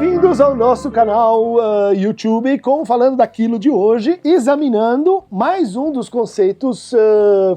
Bem-vindos ao nosso canal YouTube Falando Daquilo de hoje, examinando mais um dos conceitos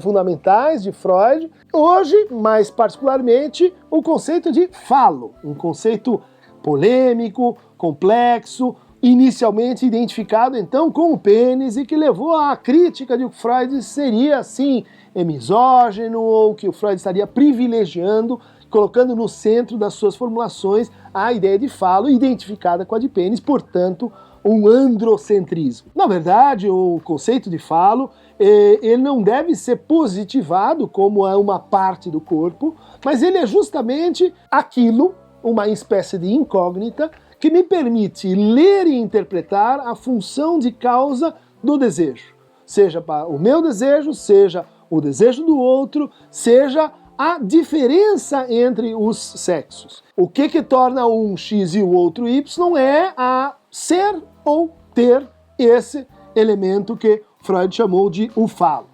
fundamentais de Freud. Hoje, mais particularmente, o conceito de falo, um conceito polêmico, complexo, inicialmente identificado então com o pênis e que levou à crítica de que Freud seria assim misógino ou que o Freud estaria privilegiando, colocando no centro das suas formulações a ideia de falo identificada com a de pênis, portanto, um androcentrismo. Na verdade, o conceito de falo ele não deve ser positivado como é uma parte do corpo, mas ele é justamente aquilo, uma espécie de incógnita, que me permite ler e interpretar a função de causa do desejo. Seja o meu desejo, seja o desejo do outro, seja a diferença entre os sexos. O que torna um X e o outro Y é a ser ou ter esse elemento que Freud chamou de o falo.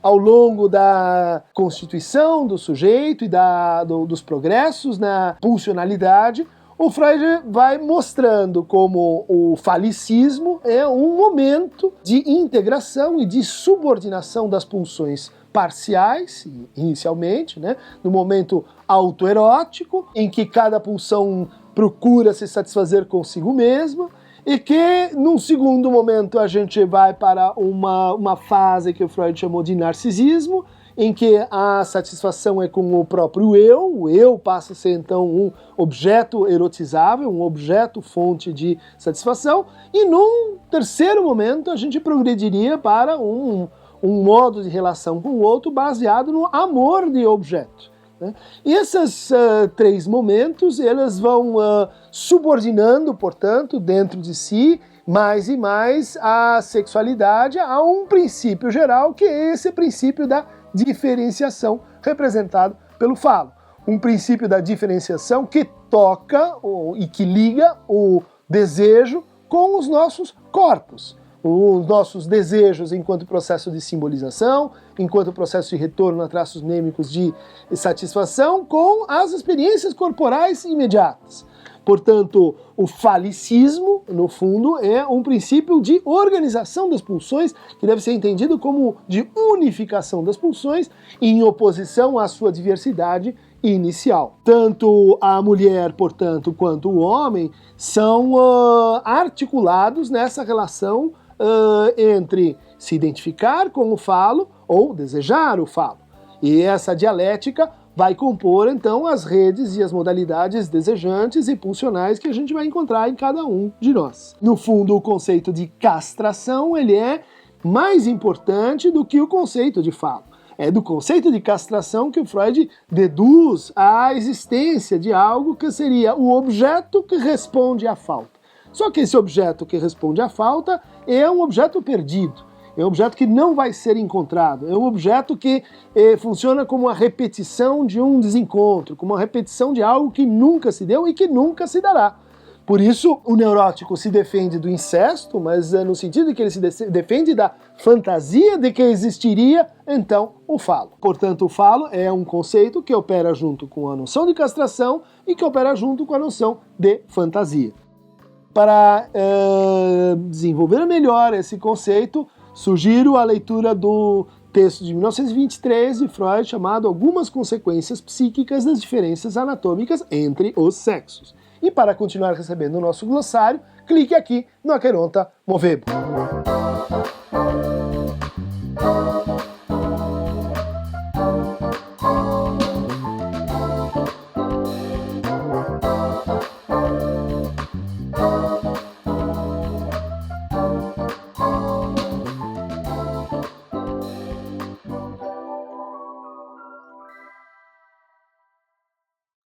Ao longo da constituição do sujeito e dos progressos na pulsionalidade, o Freud vai mostrando como o falicismo é um momento de integração e de subordinação das pulsões parciais, inicialmente, no momento autoerótico, em que cada pulsão procura se satisfazer consigo mesma, e que, num segundo momento, a gente vai para uma fase que o Freud chamou de narcisismo, em que a satisfação é com o próprio eu, o eu passa a ser então um objeto erotizável, um objeto fonte de satisfação, e num terceiro momento a gente progrediria para um modo de relação com o outro baseado no amor de objeto. E esses três momentos, eles vão subordinando, portanto, dentro de si, mais e mais a sexualidade a um princípio geral, que é esse princípio da diferenciação, representado pelo falo. Um princípio da diferenciação que toca e que liga o desejo com os nossos corpos. Os nossos desejos enquanto processo de simbolização, enquanto processo de retorno a traços mnêmicos de satisfação, com as experiências corporais imediatas. Portanto, o falicismo, no fundo, é um princípio de organização das pulsões, que deve ser entendido como de unificação das pulsões, em oposição à sua diversidade inicial. Tanto a mulher, portanto, quanto o homem são articulados nessa relação entre se identificar com o falo ou desejar o falo. E essa dialética vai compor, então, as redes e as modalidades desejantes e pulsionais que a gente vai encontrar em cada um de nós. No fundo, o conceito de castração, ele é mais importante do que o conceito de falo. É do conceito de castração que o Freud deduz a existência de algo que seria o objeto que responde à falta. Só que esse objeto que responde à falta é um objeto perdido. É um objeto que não vai ser encontrado, é um objeto que funciona como uma repetição de um desencontro, como uma repetição de algo que nunca se deu e que nunca se dará. Por isso, o neurótico se defende do incesto, mas no sentido de que ele se defende da fantasia de que existiria, então, o falo. Portanto, o falo é um conceito que opera junto com a noção de castração e que opera junto com a noção de fantasia. Para desenvolver melhor esse conceito, sugiro a leitura do texto de 1923 de Freud chamado Algumas Consequências Psíquicas das Diferenças Anatômicas entre os Sexos. E para continuar recebendo o nosso glossário, clique aqui no Aqueronta Movebo.